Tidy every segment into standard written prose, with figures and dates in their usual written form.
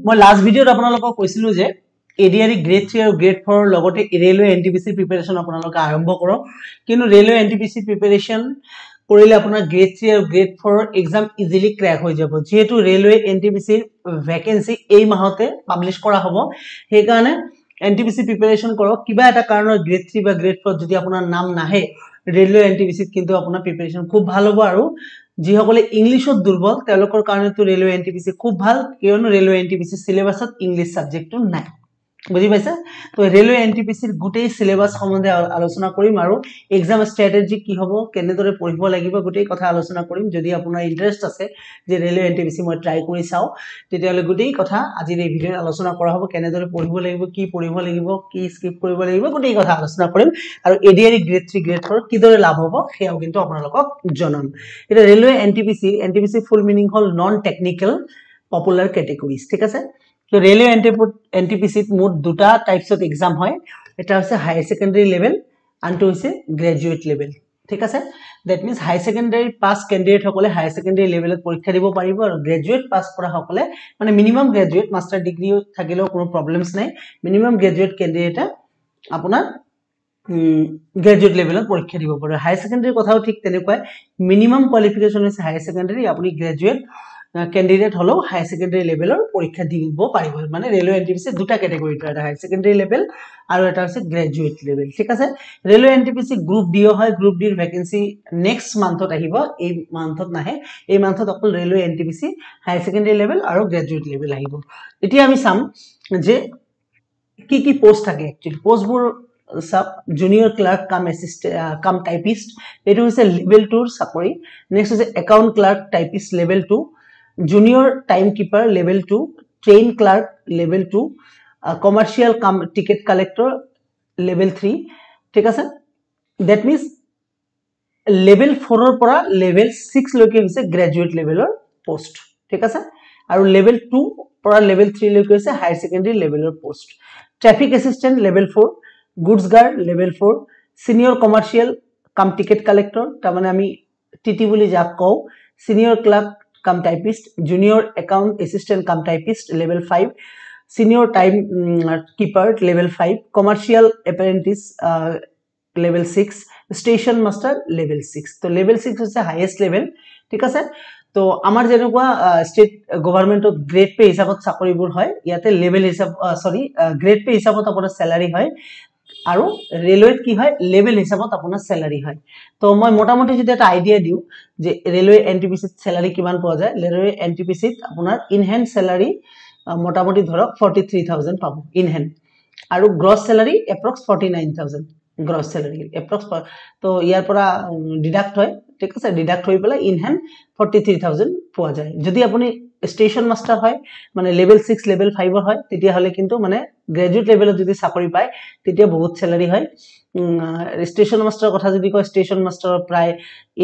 মই লাষ্ট ভিডিওত আপোনালোকক কৈছিলো যে এডিআৰই গ্ৰেড 3 আৰু গ্ৰেড 4 লগতে ৰেলৱে এনটিপিসি প্ৰিপাৰেচন আপোনালোকে আৰম্ভ কৰক কিন্তু ৰেলৱে এনটিপিসি প্ৰিপাৰেচন কৰিলে আপোনাৰ গ্ৰেড 3 আৰু গ্ৰেড 4 এক্সাম ইজিলি ক্ৰ্যাক হৈ যাব যেহেতু ৰেলৱে এনটিপিসি ভ্যাকেন্সি এই মাহতে পাবলিশ কৰা হ'ব সেই কাৰণে এনটিপিসি প্ৰিপাৰেচন কৰক কিবা এটা কাৰণৰ গ্ৰেড 3 বা গ্ৰেড 4 যদি আপোনাৰ নাম নাহে ৰেলৱে এনটিপিসিত কিন্তু আপোনাৰ প্ৰিপাৰেচন খুব ভাল হ'ব আৰু যিসকলে ইংলিশত দুৰ্বল তেওঁলোকৰ কাৰণে তো ৰেলৱে এনটিপিসি খুব ভাল কিয়নো ৰেলৱে এনটিপিসি সিলেবাসত ইংলিশ সাবজেক্টটো নাই বুজি পাইছে তো ৰেলৱে এনটিপিসিৰ গুটেই সিলেবাস সম্বন্ধে আলোচনা কৰিম আৰু এক্সাম স্ট্ৰ্যাটেজি কি হ'ব কেনেদৰে পঢ়িব লাগিব গুটেই কথা আলোচনা কৰিম যদি আপোনাৰ ইন্টাৰেষ্ট আছে যে ৰেলৱে এনটিপিসি মই ট্ৰাই কৰি চাও তেতিয়ালে গুটেই কথা আজি এই ভিডিঅ'ত আলোচনা কৰা হ'ব কেনেদৰে পঢ়িব লাগিব কি পঢ়িব লাগিব কি স্কিপ কৰিব লাগিব গুটেই কথা আলোচনা কৰিম আৰু এডিআৰই গ্ৰেড 3 গ্ৰেড 4 কিদৰে লাভ হ'ব হেয়াও কিন্তু আপোনালোকক জনাম এটা ৰেলৱে এনটিপিসি ফুল মিনিং হল নন টেকনিক্যাল পপুলাৰ ক্যাটেগৰিজ ঠিক আছে তো ৰেলৱে এনটিপিসিত মোট দুটা টাইপছত এক্সাম হয় এটা হৈছে হায়াৰ সেকেন্ডাৰী লেভেল আনটো হৈছে গ্ৰেজুৱেট লেভেল ঠিক আছে that means higher secondary pass candidate সকলে হায়াৰ সেকেন্ডাৰী লেভেলত পৰীক্ষা দিব পাৰিব আৰু গ্ৰেজুৱেট পাস কৰা সকলে মানে মিনিমাম গ্ৰেজুৱেট মাস্টাৰ ডিগ্ৰী থাকিলেও কোনো প্ৰবলেমছ নাই মিনিমাম গ্ৰেজুৱেট ক্যান্ডিডেট আপোনাৰ গ্ৰেজুৱেট লেভেলত পৰীক্ষা দিব পাৰে হায়াৰ সেকেন্ডাৰী কথাও ঠিক তেনেকৈ মিনিমাম কোৱালিফিকেশন হৈছে হায়াৰ সেকেন্ডাৰী আপুনি গ্ৰেজুৱেট ক্যান্ডিডেট হলো হায়াৰ সেকেন্ডাৰী লেভেলৰ পৰীক্ষা দিব পাৰিব মানে ৰেলৱে এনটিপিসি দুটা ক্যাটেগৰি এটা হায়াৰ সেকেন্ডাৰী লেভেল আৰু এটা আছে গ্ৰেজুৱেট লেভেল ঠিক আছে ৰেলৱে এনটিপিসি গ্ৰুপ ডি হয় গ্ৰুপ ডিৰ ভ্যাকেন্সি নেক্সট মান্থত আহিব এই মান্থত নাহে এই মান্থত অকল railway NTPC higher secondary level আৰু গ্ৰেজুৱেট লেভেল আহিব এতিয়া আমি চাম যে কি পোষ্ট থাকে একচুয়ালি পোষ্টবোৰ sub junior clerk cum assistant cum typist एटू হৈছে लेवल 2 চাকৰি নেক্সট হৈছে account clerk typist level 2 junior time keeper level 2 train clerk level 2 commercial cum ticket collector level 3 ঠিক আছে दैट मीन्स लेवल 4 ৰ পৰা लेवल 6 লৈকে হৈছে গ্ৰেজুৱেট লেভেলৰ পোষ্ট ঠিক আছে আৰু लेवल 2 পৰা लेवल 3 লৈকে হৈছে হায়াৰ সেকেন্ডাৰী লেভেলৰ post traffic assistant level 4 goods guard level 4 senior commercial cum ticket collector तारमाने आमी टीटी বুলি যাক কও सीनियर क्लार्क कम typist junior account assistant cum typist level 5 senior time keeper level 5 commercial apprentice level 6 station master level 6 तो level 6 হৈছে highest level ঠিক আছে তো আমাৰ যেনেকুৱা স্টেট গভৰ্ণমেন্টত গ্ৰেড পে হিচাপত চাকৰিবোৰ হয় ইয়াতে লেভেল হিচাপ সৰি গ্ৰেড পে হিচাপত আপোনাৰ স্যালাৰি হয় আৰু ৰেলৱেত কি হয় লেভেল হিচাপত আপোনাৰ স্যালাৰি হয় তো মই মোটামুটি যদি এটা আইডিয়া দিও যে ৰেলৱে এনটিপিসিত স্যালাৰি কিমান পোৱা যায় ৰেলৱে এনটিপিসিত আপোনাৰ ইন হ্যান্ড স্যালাৰি মোটামুটি ধৰক 43000 পাব ইন হ্যান্ড আৰু গ্ৰছ স্যালাৰি এপ্ৰক্স 49000 গ্ৰছ স্যালাৰি এপ্ৰক্স তো ইয়াৰ পৰা ডিডাক্ট হয় ঠিক আছে ডিডাক্ট হৈ পেলাই ইন হ্যান্ড 43000 পোৱা যায় যদি আপুনি স্টেশন মাস্টার হয় মানে लेवल 6 लेवल 5 হয় তেতিয়া হলে কিন্তু মানে গ্ৰেজুৱেট লেভেলত যদি চাকৰি পায় তেতিয়া বহুত স্যালাৰি হয় স্টেশন মাস্টাৰ কথা যদি কয় স্টেশন মাস্টাৰ প্ৰায়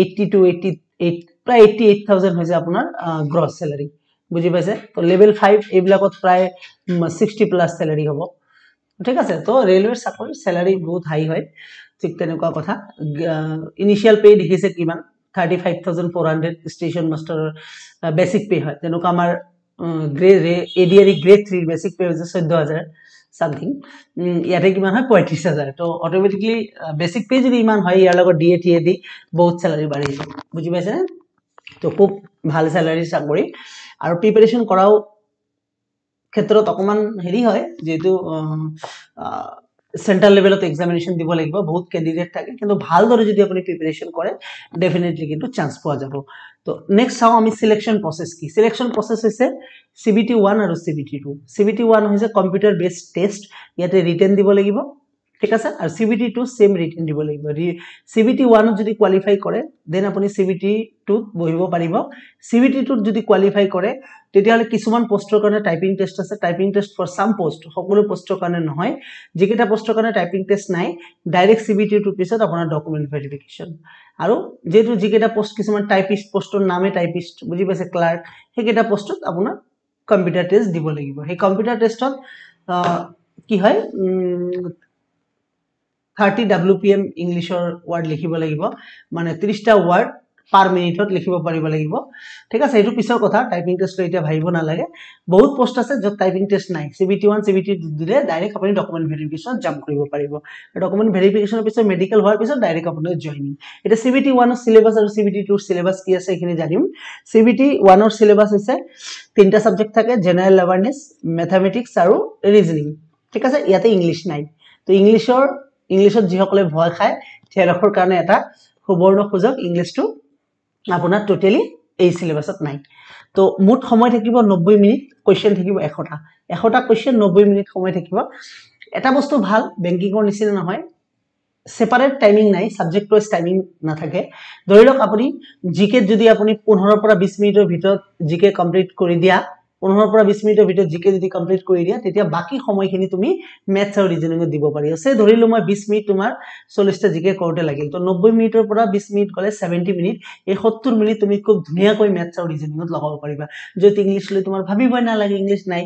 80 to 88 প্ৰায় 88000 হৈছে আপোনাৰ গ্ৰছ স্যালাৰি বুজি পাইছে তো लेवल 5 এইবিলাকত প্ৰায় 60 প্লাস স্যালাৰি হ'ব ঠিক আছে তো ৰেলৱে চাকৰি স্যালাৰি বহুত হাই হয় ঠিক তেনেকুৱা কথা ইনিশিয়াল পে দেখিছে কিমান 35400 स्टेशन मास्टर बेसिक पे है जेनो का हमार ग्रेड एडीआरई ग्रेड 3 बेसिक पे হৈছে 14000 समथिंग ইয়াতে কিমান হয় 35000 তো অটোমেটিক্যালি বেসিক পে যদি ইমান হয় ইয়াৰ লগত ডিএটিএ দি বহুত স্যালাৰি বাঢ়ি যায় বুজি পাইছে না তো খুব ভাল স্যালাৰি চাকৰি আৰু প্ৰিপাৰেচন কৰাও ক্ষেত্ৰত অকমান হেৰি হয় যেটো सेंट्रल लेवल ऑफ एग्जामिनेशन দিব লাগিব বহুত ক্যান্ডিডেট থাকে কিন্তু ভাল দৰে যদি আপুনি প্ৰিপাৰেচন কৰে ডেফিনেটলি কিন্তু চান্স পোৱা যাব তো নেক্সট চাও আমি সিলেকশন প্ৰসেস কি সিলেকশন প্ৰসেস হৈছে CBT 1 আৰু CBT 2 CBT 1 হৈছে কম্পিউটাৰ বেসড টেষ্ট ইয়াতে ৰিটেন দিব লাগিব ঠিক আছে আৰু CBT 2 সেম ৰিটেন দিব লাগিব CBT 1 যদি কোৱালিফাই কৰে দেন আপুনি CBT 2 বহিব পাৰিব CBT 2 যদি কোৱালিফাই কৰে তেতিয়ালে কিছুমান পোষ্টৰ কাৰণে টাইপিং টেষ্ট আছে typing test for some post সকলো পোষ্টৰ কাৰণে নহয় যেকেটা পোষ্টৰ কাৰণে টাইপিং টেষ্ট নাই ডাইৰেক্ট CBT 2 পিছত আপোনাৰ ডকুমেন্ট ভেৰিফিকেশন আৰু যেটো যেকেটা পোষ্ট কিছুমান টাইপিষ্ট পোষ্টৰ নামে টাইপিষ্ট বুজি পাইছে ক্লাৰ্ক হেকেটা পোষ্টত আপোনাৰ কম্পিউটাৰ টেষ্ট দিব লাগিব হে কম্পিউটাৰ টেষ্টত কি হয় 30 WPM इंग्लिशर वर्ड लिखिब লাগিব মানে 30 টা ওয়ার্ড পাৰ মিনিটত লিখিব পাৰিব লাগিব ঠিক আছে এইটো পিছৰ কথা টাইপিং টেষ্ট এতিয়া ভাবিব নালাগে বহুত পোষ্ট আছে যত টাইপিং টেষ্ট নাই CBT 1 CBT 2 দিলে ডাইৰেক্ট আপুনি ডকুমেন্ট ভেৰিফিকেশন জাম্প কৰিব পাৰিব ডকুমেন্ট ভেৰিফিকেশনৰ পিছত মেডিকেল হোৱাৰ পিছত ডাইৰেক্ট আপোনাৰ জয়নিং এটা CBT 1 ৰ সিলেবাস আৰু CBT 2 ৰ সিলেবাস কি আছে এখিনি জানিম CBT 1 ৰ সিলেবাস হৈছে তিনটা সাবজেক্ট থাকে জেনাৰেল অ্যাৱাৰনেস ম্যাথমেটিক্স আৰু ৰিজনিং ঠিক আছে ইয়াতে ইংলিশ নাই তো ইংলিশত যিসকলে ভয় খায় তেওঁলোকৰ কাৰণে এটা সুবৰ্ণ সুযোগ ইংলিশটো আপোনাৰ টোটালি এই সিলেবাসত নাই তো মুঠ সময় থাকিব 90 মিনিট কোৱেশ্চন থাকিব 100টা কোৱেশ্চন 90 মিনিট সময় থাকিব এটা বস্তু ভাল বেংকিংৰ নিচিনা নহয় সেপাৰেট টাইমিং নাই সাবজেক্ট ওয়াইজ টাইমিং না থাকে ধৰি লওক আপুনি জিকে যদি আপুনি 15 পৰা 20 মিনিটৰ ভিতৰত জিকে কমপ্লিট কৰি দিয়া 15 পৰা 20 মিনিটৰ ভিতৰত জিকে যদি কমপ্লিট কৰি দিয়া তেতিয়া বাকি সময়খিনি তুমি ম্যাথছ আৰু ৰিজনিং দিব পাৰি আছে ধৰিলো মই 20 মিনিট তোমাৰ 40টা জিকে কৰোতে লাগিল তো 90 মিনিটৰ পৰা 20 মিনিট গলে 70 মিনিট এই 70 মিনিট তুমি খুব ধুনিয়াকৈ ম্যাথছ আৰু ৰিজনিংত লগাব পাৰিবা যদি ইংলিশ লৈ তোমাৰ ভাবিবই না লাগে ইংলিশ নাই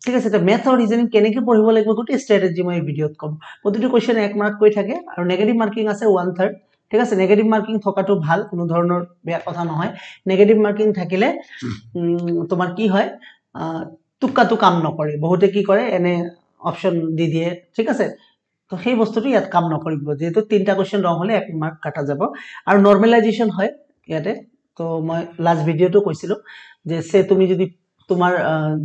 ঠিক আছে এটা ম্যাথছ আৰু ৰিজনিং কেনেকৈ পঢ়িব লাগিব গোটে স্ট্ৰ্যাটেজি মই ভিডিওত কম প্ৰতিটো কোৱেশ্চন 1 মাৰ্ক কৈ থাকে আৰু নেগেটিভ মাৰ্কিং আছে 1/3 ঠিক আছে নেগেটিভ মাৰ্কিং থকাটো ভাল কোনো ধৰণৰ বেয়া কথা নহয় নেগেটিভ মাৰ্কিং থাকিলে তোমাৰ কি হয় টুকাটো কাম নকৰে বহুতে কি কৰে এনে অপচন দি দিয়ে ঠিক আছে তো সেই বস্তুটো ইয়াত কাম নকৰিব যেটো তিনটা কোৱেশ্চন ৰং হলে 1 মাৰ্ক কাটা যাব আৰু নরমালাইজেশন হয় ইয়াতে তো মই লাস্ট ভিডিওটো কৈছিলো যে সে তুমি যদি তোমার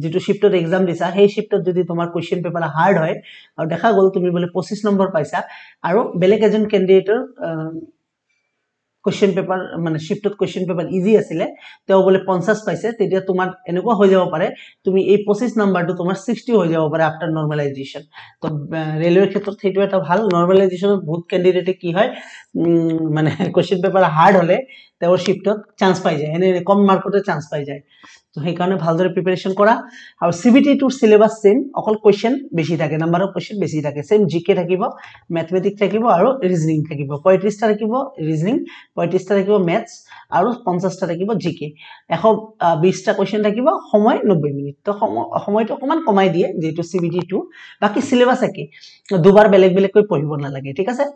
যেটো শিফটত এক্সাম দিছা সেই শিফটত যদি তোমার কোৱেশ্চন পেপাৰ হাৰ্ড হয় আৰু দেখা গল তুমি বলে 25 নম্বৰ পাইছা আৰু বেলেগ এজন ক্যান্ডিডেটৰ কোৱেশ্চন পেপাৰ মানে শিফটত কোৱেশ্চন পেপাৰ ইজি আছিলে তেও বলে 50 পাইছে তেতিয়া তোমাৰ এনেকুৱা হৈ যাব পাৰে তুমি এই 25 নম্বৰটো তোমাৰ 60 হৈ যাব পাৰে আফটাৰ নৰমালাইজেশন তো ৰেলৱেৰ ক্ষেত্ৰত সেইটো এটা ভাল নৰমালাইজেশনত বহুত ক্যান্ডিডেটে কি হয় মানে কোৱেশ্চন পেপাৰ হাৰ্ড হলে তেও শিফটত চান্স পাই যায় এনে কম মাৰ্কতে চান্স পাই যায় তো সেই কাৰণে ভালদৰে প্ৰিপাৰেচন কৰা আৰু CBT টু সিলেবাস সেম অকল কোৱেশ্চন বেছি থাকে নাম্বাৰ অফ কোৱেশ্চন বেছি থাকে সেম জিকে থাকিব ম্যাথমেটিক্স থাকিব আৰু ৰিজনিং থাকিব 35টা থাকিব ৰিজনিং 35টা থাকিব ম্যাথছ আৰু 50টা থাকিব জিকে 120টা কোৱেশ্চন থাকিব সময় 90 মিনিট তো সময়টো অকমান কমাই দিয়ে যেটো CBT 2 বাকি সিলেবাস একে দুবাৰ বেলেগ কৈ পঢ়িব নালাগে ঠিক আছে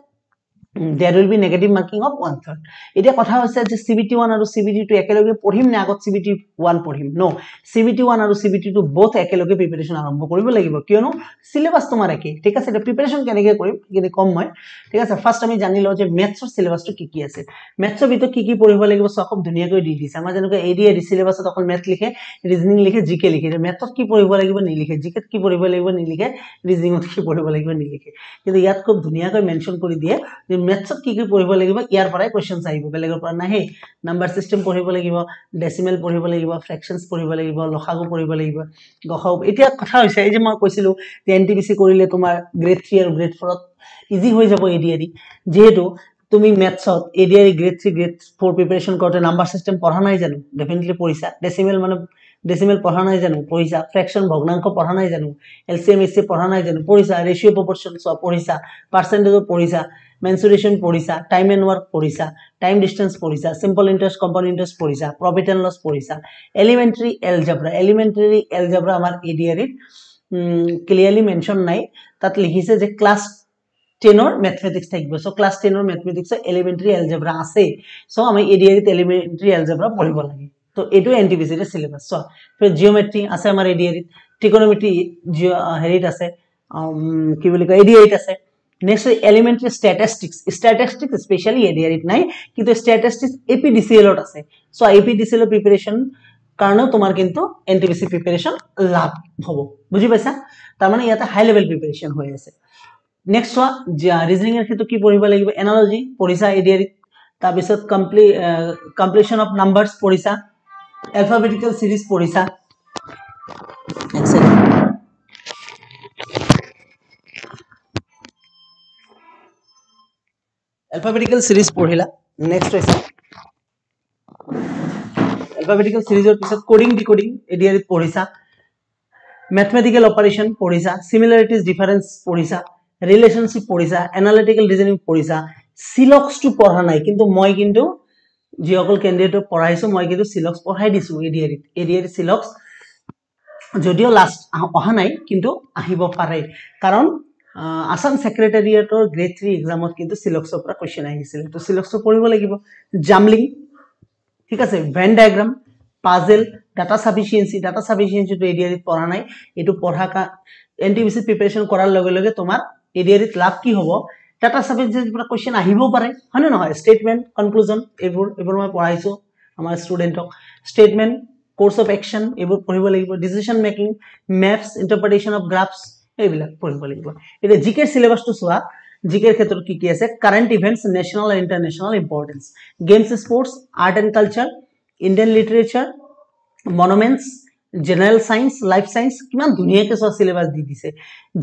there will be negative marking of 1/3 এটা কথা হৈছে যে CBT 1 আৰু CBT 2 একেলগে পঢ়িম না আগত CBT 1 পঢ়িম নো CBT 1 আৰু CBT 2 both একেলগে প্ৰিপাৰেচন আৰম্ভ কৰিব লাগিব কিয়নো সিলেবাস তোমাৰ একে ঠিক আছে এটা প্ৰিপাৰেচন কেনেকৈ কৰিম কিন্তু কম মই ঠিক আছে ফাৰ্স্ট আমি জানি লও যে ম্যাথছৰ সিলেবাসটো কি আছে ম্যাথছৰ ভিতৰত কি পঢ়িব লাগিব সব ধুনিয়াকৈ দি দিছে আমাৰ যেনেকৈ এডিআই সিলেবাসত অকল ম্যাথ লিখে ৰিজনিং লিখে জিকে লিখে ম্যাথত কি পঢ়িব লাগিব নিলিখে জিকেত কি পঢ়িব লাগিব নিলিখে ৰিজনিংত কি পঢ়িব লাগিব নিলিখে কিন্তু ইয়াত খুব ধুনিয়াকৈ মেনশন কৰি দিয়ে যে ম্যাথছত কি পঢ়িব লাগিব ইয়াৰ পৰাই কোৱেশ্চনছ আহিব বেলেগৰ পৰা নাহে নাম্বাৰ সিস্টেম পঢ়িব লাগিব ডেসিমেল পঢ়িব লাগিব ফ্ৰেকশনছ পঢ়িব লাগিব লসাগু পঢ়িব লাগিব গসাগু এতিয়া কথা হৈছে এই যে মই কৈছিলো যে এনটিপিসি কৰিলে তোমাৰ গ্ৰেড 3 আৰু গ্ৰেড 4 ত ইজি হৈ যাব এডিআই যেহেতু তুমি ম্যাথছত এডিআই গ্ৰেড 3 গ্ৰেড 4 প্ৰিপাৰেচন কৰোতে নাম্বাৰ সিস্টেম পঢ়া নাই জানো ডেফিনেটলি পঢ়িছা ডেসিমেল মানে ডেসিমেল পঢ়া নাই জানো পঢ়িছা ফ্ৰেকশন ভগ্নাংক পঢ়া নাই জানো এলসিএম এসসি পঢ়া নাই জানো পঢ়িছা ৰেশিও প্ৰপৰচন সব পঢ়িছা পাৰ্সেন্টেজ পঢ়িছা মেনসুৰেশন পঢ়িছা টাইম এন্ড ওয়াৰ্ক পঢ়িছা টাইম ডিসটেন্স পঢ়িছা সিম্পল ইন্টাৰেস্ট কম্পাউন্ড ইন্টাৰেস্ট পঢ়িছা প্ৰফিট এন্ড লস পঢ়িছা এলিমেন্টাৰি এলজেব্ৰা আমাৰ এডিআই ক্লিয়াৰলি মেনশন নাই তাত লিখিছে যে ক্লাস 10 ৰ ম্যাথমেটিক্স থাকিব সো ক্লাস 10 ৰ ম্যাথমেটিক্স এলিমেন্টাৰি এলজেব্ৰা আছে সো আমি এডিআই এলিমেন্টাৰি এলজেব্ৰা পঢ়িব লাগে তো এটো এনটিপিসি ৰ সিলেবাস সো ফিৰ জিওমেট্ৰি আছে আমাৰ এডিআই ট্ৰিগোনোমেট্ৰি হেৰিত আছে কি বুলি কয় এডিআই আছে next elementary statistics specially ADI নাই কিন্তু স্ট্যাটিস্টিক্স এপিডিসিএল ত আছে সো এপিডিসিএল প্ৰিপাৰেচন কাৰণে তোমাৰ কিন্তু এনটিপিসি প্ৰিপাৰেচন লাভ হ'ব বুজি পাইছা তাৰ মানে ইয়াতে হাই লেভেল প্ৰিপাৰেচন হৈ আছে নেক্সট ৰিজনিং এৰ ক্ষেত্ৰত কি পঢ়িব লাগিব এনালজি পঢ়িছা এডিআই তাৰ পিছত কমপ্লিশন অফ নাম্বাৰস পঢ়িছা alphabetical series পঢ়িছা এক্সেলেন্ট alphabetical series পঢ়িলা নেক্সট হৈছে alphabetical series ৰ পিছত কোডিং ডিকোডিং এডিআই পঢ়িছা mathematical operation পঢ়িছা similarities difference পঢ়িছা relationship পঢ়িছা analytical reasoning পঢ়িছা সিলক্স টু পঢ়া নাই কিন্তু মই কিন্তু যিসকল ক্যান্ডিডেট পঢ়াইছো মই কিন্তু সিলক্স পঢ়াই দিছো এডিআই সিলক্স যদিও লাস্ট অহা নাই কিন্তু আহিব পাৰে কাৰণ আসাম সেক্ৰেটাৰিয়েটৰ গ্ৰেড 3 এক্সামত কিন্তু সিলক্সৰ পৰা কোৱেশ্চন আহিছিল তো সিলক্স পঢ়িব লাগিব জামলিং ঠিক আছে Venn diagram puzzle data sufficiency তো এডিআরিত পঢ়া নাই এটো পঢ়া এনটিপিসি প্ৰিপাৰেচন কৰাৰ লগে লগে তোমাৰ এডিআৰিত লাভ কি হ'ব ডাটা সাফিসিয়েন্সিৰ পৰা কোৱেশ্চন আহিব পাৰে হয় নে নহয় স্টেটমেন্ট কনক্লুজন এইবোৰ মই পঢ়াইছো আমাৰ ষ্টুডেন্টক স্টেটমেন্ট কোৰ্স অফ অ্যাকশন এইবোৰ পঢ়িব লাগিব ডিসিশন মেকিং ম্যাপস ইন্টাৰপ্ৰিটেশন অফ গ্ৰাফস এইবিলাক পঢ়িব লাগিব এটা জিকে সিলেবাসটো চোৱা জিকেৰ ক্ষেত্ৰত কি কি আছে current events national and international importance games sports art and culture Indian literature monuments general science life science কিমান ধুনীয়াকৈ সব সিলেবাস দি দিছে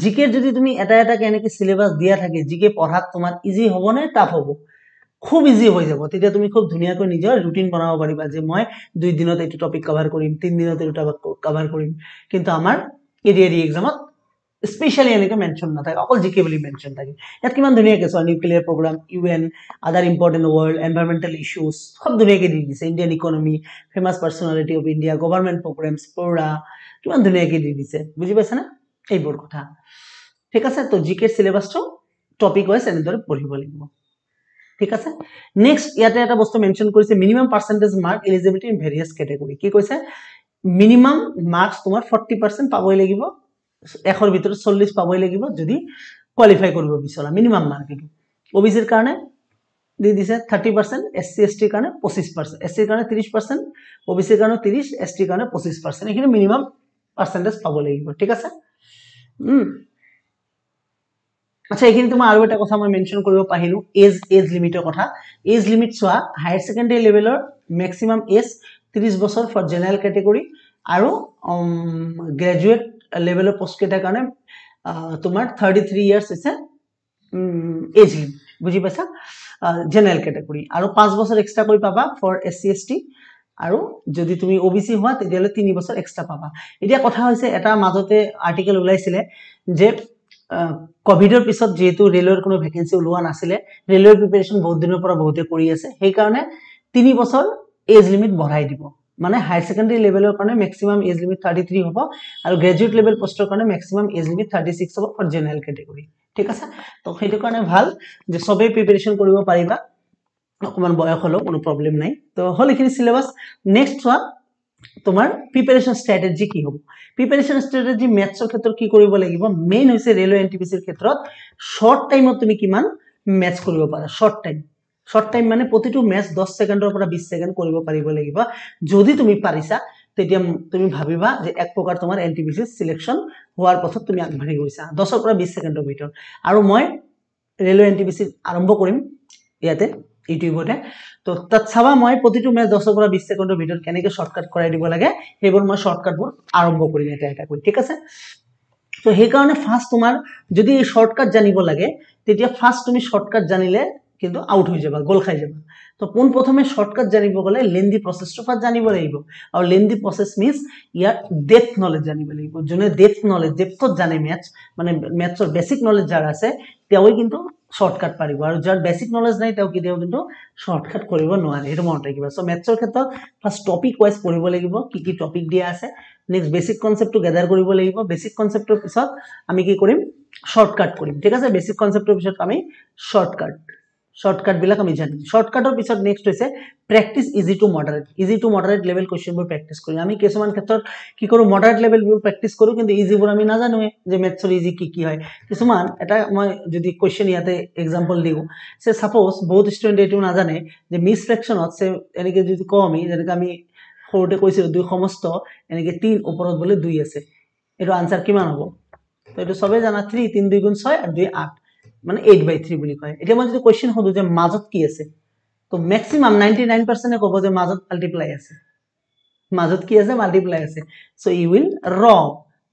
জিকেৰ যদি তুমি এটা এটা কেনেকৈ সিলেবাস দিয়া থাকে জিকে পঢ়াত তোমাৰ ইজি হ'ব নে টাফ হ'ব খুব ইজি হৈ যাব তেতিয়া তুমি খুব ধুনীয়াকৈ নিজৰ ৰুটিন বনাব পাৰিবা যে মই 2 দিনত এইটো টপিক কভাৰ কৰিম 3 দিনত এইটো টপিক কভাৰ কৰিম কিন্তু আমাৰ এডিআৰি এক্সামত স্পেশালি এনেকৈ মেনশন নাথাকে অকল জিকে বুলি মেনশন থাকে ইয়াত কিমান ধুনীয়াকৈ সব নিউক্লিয়াৰ প্ৰগ্ৰাম ইউএন আদাৰ ইম্পৰ্টেন্ট ওয়ার্ল্ড এনভায়রনমেন্টাল ইস্যুস সব ধুনীয়াকৈ দি দিছে Indian economy famous personality of India government programs পড়া কিমান ধুনীয়াকৈ দি দিছে বুজি পাইছা না এইবোৰ কথা ঠিক আছে তো জিকে সিলেবাসটো টপিক ওয়াইজ এনেদৰে পঢ়িব লাগিব ঠিক আছে নেক্সট ইয়াতে এটা বস্তু মেনশন কৰিছে minimum percentage mark eligibility in various category কি কৈছে মিনিমাম মাৰ্কস তোমাৰ 40% পাবই লাগিব এখৰ ভিতৰত 40 পাবই লাগিব যদি কোৱালিফাই কৰিব বিচৰা মিনিমাম মাৰ্ক এটো ওবিসিৰ কাৰণে দি দিছে 30% এসসি এসটি কাৰণে 25% এসসি কাৰণে 30% ওবিসিৰ কাৰণে 30 এসটি কাৰণে 25% এখিনি মিনিমাম পার্সেন্টেজ পাব লাগিব ঠিক আছে আচ্ছা এখানে তোমার আরো একটা কথা মই মেনশন কৰিব পাহিলো এজ লিমিটৰ কথা এজ লিমিট চোৱা হায়াৰ সেকেন্ডাৰী লেভেলৰ ম্যাক্সিমাম এজ 30 বছৰ ফৰ জেনাৰেল ক্যাটাগৰি আৰু গ্ৰেজুৱেট লেভেলৰ পোষ্ট কেটাৰ কাৰণে তোমাৰ 33 ইয়াৰ্স আছে এজ লিমিট বুজি পাইছা জেনাৰেল ক্যাটাগৰি আৰু 5 বছৰ এক্সট্ৰা কৰি পাবা ফৰ এসসি এসটি আৰু যদি তুমি ওবিসি হোৱা তেতিয়ালে 3 বছৰ এক্সট্ৰা পাবা এতিয়া কথা হৈছে এটা মাজতে আৰ্টিকেল ওলাইছিলে যে কোভিডৰ পিছত যেহেতু ৰেলৱেৰ কোনো ভ্যাকেন্সি ওলোৱা নাছিলে ৰেলৱে প্ৰিপাৰেচন বহুত দিনৰ পৰা বহুতে কৰি আছে সেই কাৰণে 3 বছৰ এজ লিমিট বঢ়াই দিব মানে হায়াৰ সেকেন্ডাৰী লেভেলৰ কাৰণে ম্যাক্সিমাম এজ লিমিট 33 হ'ব আৰু গ্ৰেজুৱেট লেভেল পোষ্টৰ কাৰণে ম্যাক্সিমাম এজ লিমিট 36 হ'ব ফৰ জেনাৰেল ক্যাটাগৰি ঠিক আছে তো সেইটো কাৰণে ভাল যে সবে প্ৰিপাৰেচন কৰিব পাৰিবা অকমান বয়স হলো কোনো প্ৰবলেম নাই তো হল এখিনি সিলেবাস নেক্সট চোৱা তোমাৰ প্ৰিপাৰেশন স্ট্ৰ্যাটেজি কি হ'ব প্ৰিপাৰেশন স্ট্ৰ্যাটেজি ম্যাথছৰ ক্ষেত্ৰত কি কৰিব লাগিব মেইন হৈছে ৰেলৱে এনটিপিসিৰ ক্ষেত্ৰত শৰ্ট টাইমত তুমি কিমান ম্যাথছ কৰিব পাৰা শৰ্ট টাইম মানে প্ৰতিটো ম্যাথছ 10 সেকেন্ডৰ পৰা 20 সেকেন্ড কৰিব পাৰিব লাগিব যদি তুমি পাৰিছা তেতিয়া তুমি ভাবিবা যে এক প্ৰকাৰ তোমাৰ এনটিপিসি সিলেকশন হোৱাৰ পথত তুমি আগবাঢ়ি গৈছা 10 পৰা 20 সেকেন্ডৰ ভিতৰত আৰু মই ৰেলৱে এনটিপিসি আৰম্ভ কৰিম ইয়াতে ইউটিউবতে তো তাত চাবা মই প্ৰতিটো ম্যাথ 10 পৰা 20 সেকেন্ডৰ ভিতৰত কেনেকৈ শৰ্টকাট কৰাই দিব লাগে সেইবোৰ মই শৰ্টকাটবোৰ আৰম্ভ কৰিম এটা কৰি ঠিক আছে তো সেই কাৰণে ফাৰ্স্ট তোমাৰ যদি এই শর্টকাট জানিব লাগে তেতিয়া ফার্স্ট তুমি শর্টকাট জানিলে কিন্তু আউট হৈ যাবা গোল খাই যাবা তো কোন প্ৰথমে শৰ্টকাট জানিব গলে লেন্দি প্ৰসেসটো ফাৰ্স্ট জানিব লাগিব আৰু লেন্দি প্ৰসেস মিন্স ইয়াৰ ডেপথ নলেজ জানিব লাগিব যোনে ডেপথ নলেজ ডেপথত জানে ম্যাথছ মানে ম্যাথছৰ বেসিক নলেজ যাৰ আছে তেও কিন্তু শৰ্টকাট পাৰিব আৰু যাৰ বেসিক নলেজ নাই তেও কিতেও কিন্তু শৰ্টকাট কৰিব নোৱাৰে এটো মনত ৰাখিবা সো ম্যাথছৰ ক্ষেত্ৰত ফার্স্ট টপিক ওয়াইজ পঢ়িব লাগিব কি কি টপিক দিয়া আছে নেক্সট বেসিক কনসেপ্টটো গ্যাদাৰ কৰিব লাগিব বেসিক কনসেপ্টৰ পিছত আমি কি কৰিম শৰ্টকাট কৰিম ঠিক আছে বেসিক কনসেপ্টৰ পিছত আমি শৰ্টকাট বিলাক আমি জানিম শৰ্টকাটৰ পিছত নেক্সট হৈছে প্ৰ্যাকটিস ইজি টু মডাৰেট লেভেল কোশ্চেনবোৰ প্ৰ্যাকটিস কৰিম আমি কিছুমান ক্ষেত্ৰত কি কৰো মডাৰেট লেভেলবোৰ প্ৰ্যাকটিস কৰো কিন্তু ইজিবোৰ আমি নাজানো যে ম্যাথছৰ ইজি কি হয় কিছুমান এটা মই যদি কোশ্চেন ইয়াতে एग्जांपल দিও সে সাপোজ বহুত স্টুডেন্ট এটো নাজানে যে মিস ফ্র্যাকশনত সে এনেকে যদি কও আমি যেনেকৈ আমি সৰুতে কৈছিল দুই সমস্ত এনেকে 3 ওপৰত বলে 2 আছে এটো আনসার কিমান হ'ব তো এটো সবে জানা 3 3 2 গুণ 6 আর 2 8 মানে 8/3 বুলি কয় এটা মই যদি কোশ্চেন হদু যে মাজত কি আছে তো ম্যাক্সিমাম 99% এ কব যে মাজত মাল্টিপ্লাই আছে মাজত কি আছে মাল্টিপ্লাই আছে সো ইউ উইল রং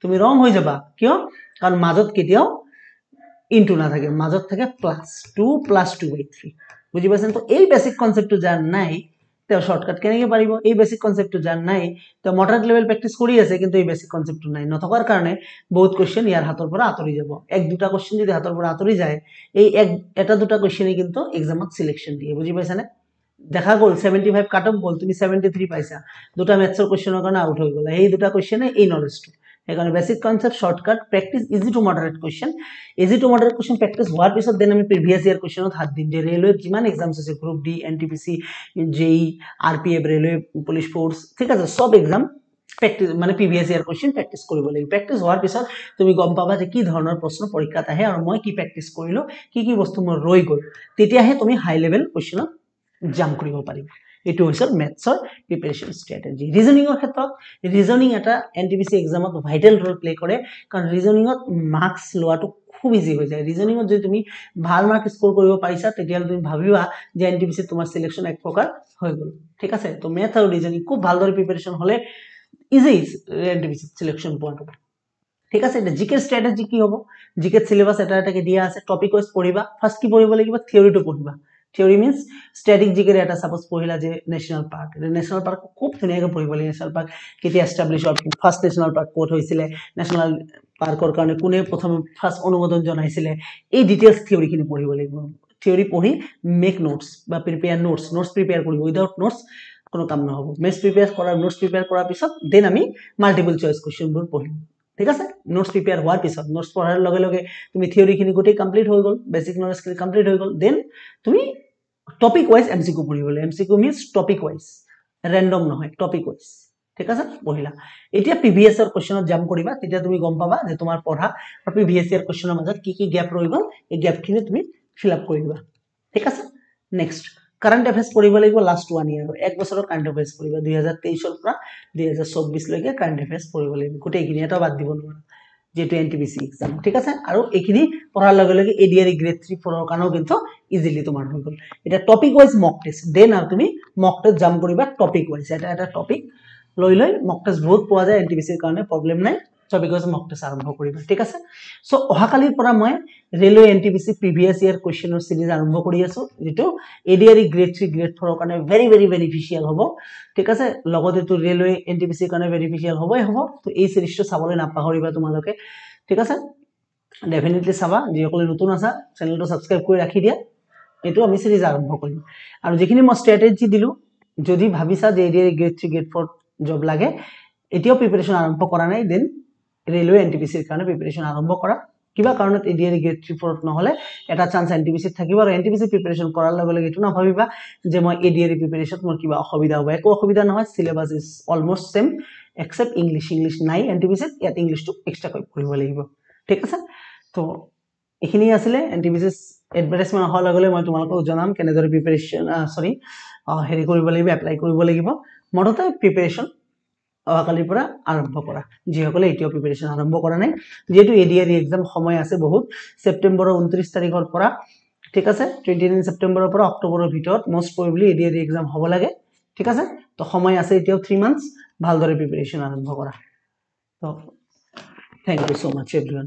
তুমি রং হৈ যাবা কিয় কারণ মাজত কেতিয়াও ইনটু না থাকে মাজত থাকে +2 + 2/3 বুজি পাইছেন তো এই বেসিক কনসেপ্টটো জান নাই তেও শর্টকাট কেনেকৈ পাৰিব এই বেসিক কনসেপ্টটো জান নাই তো মডাৰেট লেভেল প্ৰ্যাকটিস কৰি আছে কিন্তু এই বেসিক কনসেপ্টটো নাই নথকাৰ কাৰণে বহুত কোশ্চেন ইয়াৰ হাতৰ পৰা আতৰি যাব এক দুটা কোশ্চেন যদি হাতৰ পৰা আতৰি যায় এই এটা দুটা কোশ্চেনে কিন্তু এক্সামত সিলেকশন দিয়ে বুজি পাইছানে দেখা গল 75 কাট অফ গল তুমি 73 পাইছা দুটা ম্যাথছৰ কোশ্চেনৰ কাৰণে আউট হৈ গলা এই দুটা কোশ্চেনে এই নলেজটো এখানে basic concept shortcut practice easy to moderate question practice হোৱাৰ পিছত দেন আমি প্ৰিভিয়াস ইয়াৰ কোশ্চেনত হাত দিম যে ৰেলৱে যিমান এক্সামছ আছে গ্ৰুপ ডি এনটিপিসি জেই আৰপিএফ ৰেলৱে পুলিশ ফোৰ্স ঠিক আছে সব এক্সাম প্ৰ্যাকটিস মানে প্ৰিভিয়াস ইয়াৰ কোশ্চেন প্ৰ্যাকটিস কৰিব লাগিব প্ৰ্যাকটিস হোৱাৰ পিছত তুমি গম পাবা যে কি ধৰণৰ প্ৰশ্ন পৰীক্ষাত আহে আৰু মই কি প্ৰ্যাকটিস কৰিলো কি বস্তু মোৰ ৰৈ গ'ল তেতিয়াহে তুমি হাই লেভেল কোশ্চেনত জাম্প কৰিব পাৰিবা এটো হৈছে ম্যাথছৰ প্ৰিপাৰেচন ষ্ট্ৰেটেজি ৰিজনিংৰ ক্ষেত্ৰত ৰিজনিং এটা এনটিপিসি এক্সামত ভাইটাল ৰোল প্লে কৰে কাৰণ ৰিজনিংত মাৰ্কস লোৱাটো খুব ইজি হৈ যায় ৰিজনিংত যদি তুমি ভাল মাৰ্ক স্কোৰ কৰিব পাৰিছা তেতিয়া তুমি ভাবিবা যে এনটিপিসি তোমাৰ সিলেকশন এক প্ৰকাৰ হৈ গ'ল ঠিক আছে তো ম্যাথ আৰু ৰিজনিং খুব ভালদৰে প্ৰিপাৰেচন হলে ইজি এনটিপিসি সিলেকশন পইণ্ট ঠিক আছে এটা জিকে স্ট্র্যাটেজি কি হ'ব জিকে সিলেবাস এটাকে দিয়া আছে টপিক ওয়াইজ পঢ়িবা ফার্স্ট কি পঢ়িব লাগিব থিওৰিটো পঢ়িবা থিওৰি মিন্স স্ট্যাটিক জিকে এটা সাপোজ পঢ়িলা যে ন্যাশনাল পার্ক খুব ধুনীয়াকৈ পঢ়িব লাগিব ন্যাশনাল পার্ক কেতিয়া এস্টাবলিশ হ'ল ফার্স্ট ন্যাশনাল পার্ক ক'ত হৈছিল ন্যাশনাল পাৰ্কৰ কাৰণে কোনে প্ৰথম ফাৰ্স্ট অনুমোদন জনাইছিলে এই ডিটেইলস থিওৰিখিনি পঢ়িব লাগিব থিওৰি পঢ়ি মেক নোটস বা প্ৰিপেয়াৰ নোটস প্ৰিপেয়াৰ কৰিব উইদাউট নোটস কোনো কাম নহব মেথ নোটস প্ৰিপেয়াৰ কৰাৰ পিছত দেন আমি মাল্টিপল চয়েস কোশ্চেনবোৰ পঢ়িম ঠিক আছে নোটস প্ৰিপেয়াৰ হোৱাৰ পিছত নোটস পঢ়াৰ লগে লগে তুমি থিওৰিখিনি গোটেই কমপ্লিট হৈ গ'ল বেসিক নলেজখিনি কমপ্লিট হৈ গ'ল দেন তুমি টপিক ওয়াইজ এমসিকিউ পঢ়িবলৈ MCQ means topic wise random নহয় টপিক ওয়াইজ ঠিক আছে পঢ়িলা এতিয়া প্ৰিভিয়াস ইয়াৰ কোশ্চেনত জাম্প কৰিবা তেতিয়া তুমি গম পাবা যে তোমাৰ পঢ়া আৰু প্ৰিভিয়াস ইয়াৰ কোশ্চেনৰ মাজত কি গ্যাপ ৰৈ গ'ল এই গ্যাপখিনি তুমি ফিল আপ কৰি দিবা ঠিক আছে নেক্সট কাৰেন্ট অ্যাফেয়াৰ্স পঢ়িব লাগিব লাস্ট 1 ইয়াৰ এক বছৰৰ কাৰেন্ট অ্যাফেয়াৰ্স পঢ়িবা 2023 ৰ পৰা 2024 লৈকে কাৰেন্ট অ্যাফেয়াৰ্স পঢ়িব লাগিব গোটেইখিনি এটা বাদ দিব নোৱাৰা যেটো এনটিপিসি এক্সাম ঠিক আছে আৰু এইখিনি পঢ়াৰ লগে লগে এডিআৰই গ্ৰেড 3 4 ৰ কাৰণেও কিন্তু ইজিলি তোমাৰ হৈ গ'ল এটা টপিক ওয়াইজ মক টেস্ট দেন আৰু তুমি মক টেস্ট জাম্প কৰিবা টপিক ওয়াইজ এটা টপিক লৈ মক টেস্ট বহুত পোৱা যায় এনটিপিসিৰ কাৰণে প্ৰবলেম নাই টপিক ওয়াইজ মক টেস্ট আৰম্ভ কৰিবা ঠিক আছে সো অহাকালিৰ পৰা মই ৰেলৱে এনটিপিসি প্ৰিভিয়াস ইয়াৰ কোশ্চেনৰ সিৰিজ আৰম্ভ কৰি আছো যেটো এডিআৰই গ্ৰেড 3 গ্ৰেড 4 ৰ কাৰণে ভেৰি বেনিফিশিয়াল হ'ব ঠিক আছে লগতে তো ৰেলৱে এনটিপিসিৰ কাৰণে বেনিফিশিয়াল হ'বই হ'ব তো এই সিৰিজটো চাবলৈ নাপাহৰিবা তোমালোকে ঠিক আছে ডেফিনেটলি চাবা যিসকলে নতুন আছা চেনেলটো সাবস্ক্ৰাইব কৰি ৰাখি দিয়া এটো আমি সিৰিজ আৰম্ভ কৰিম আৰু যিখিনি মই স্ট্ৰ্যাটেজি দিলো যদি ভাবিছা যে এডিআৰই গ্ৰেড 3 গ্ৰেড 4 জব লাগে এতিয়াও প্ৰিপাৰেচন আৰম্ভ কৰা নাই দেন ৰেলৱে এনটিপিসিৰ কাৰণে প্ৰিপাৰেচন আৰম্ভ কৰা কিবা কাৰণত এডিআৰই গ্ৰেড 3 4 নহলে এটা চান্স এনটিপিসিত থাকিব আৰু এনটিপিসি প্ৰিপাৰেচন কৰাৰ লগে লগে এটো না ভাবিবা যে মই এডিআৰই প্ৰিপাৰেচন মোৰ কিবা অসুবিধা হ'ব একো অসুবিধা নহয় syllabus is almost same except English নাই এনটিপিসিত ইয়াত ইংলিশটো এক্সট্ৰা কৰিব লাগিব ঠিক আছে তো এখিনি আছিল এনটিপিসি এডভাৰটাইজমেন্ট হোৱাৰ লগে লগে মই তোমালোকক জনাম কেনেদৰে প্ৰিপাৰেচন হেৰি কৰিব লাগিব এপ্লাই কৰিব লাগিব মৰতে প্ৰিপাৰেচন অহাকালিৰ পৰা আৰম্ভ কৰা যিসকলে এতিয়াও প্ৰিপাৰেচন আৰম্ভ কৰা নাই যেহেতু এডিআৰই এক্সাম সময় আছে বহুত সেপ্টেম্বৰৰ 29 তাৰিখৰ পৰা ঠিক আছে 29 সেপ্টেম্বৰৰ পৰা অক্টোবৰৰ ভিতৰত মোস্ট প্ৰবাবলি এডিআরই এক্সাম হ'ব লাগে ঠিক আছে তো সময় আছে এতিয়াও 3 মান্থস ভালদৰে প্ৰিপাৰেচন আৰম্ভ কৰা তো থ্যাংক ইউ সো মাচ এভৰিওয়ান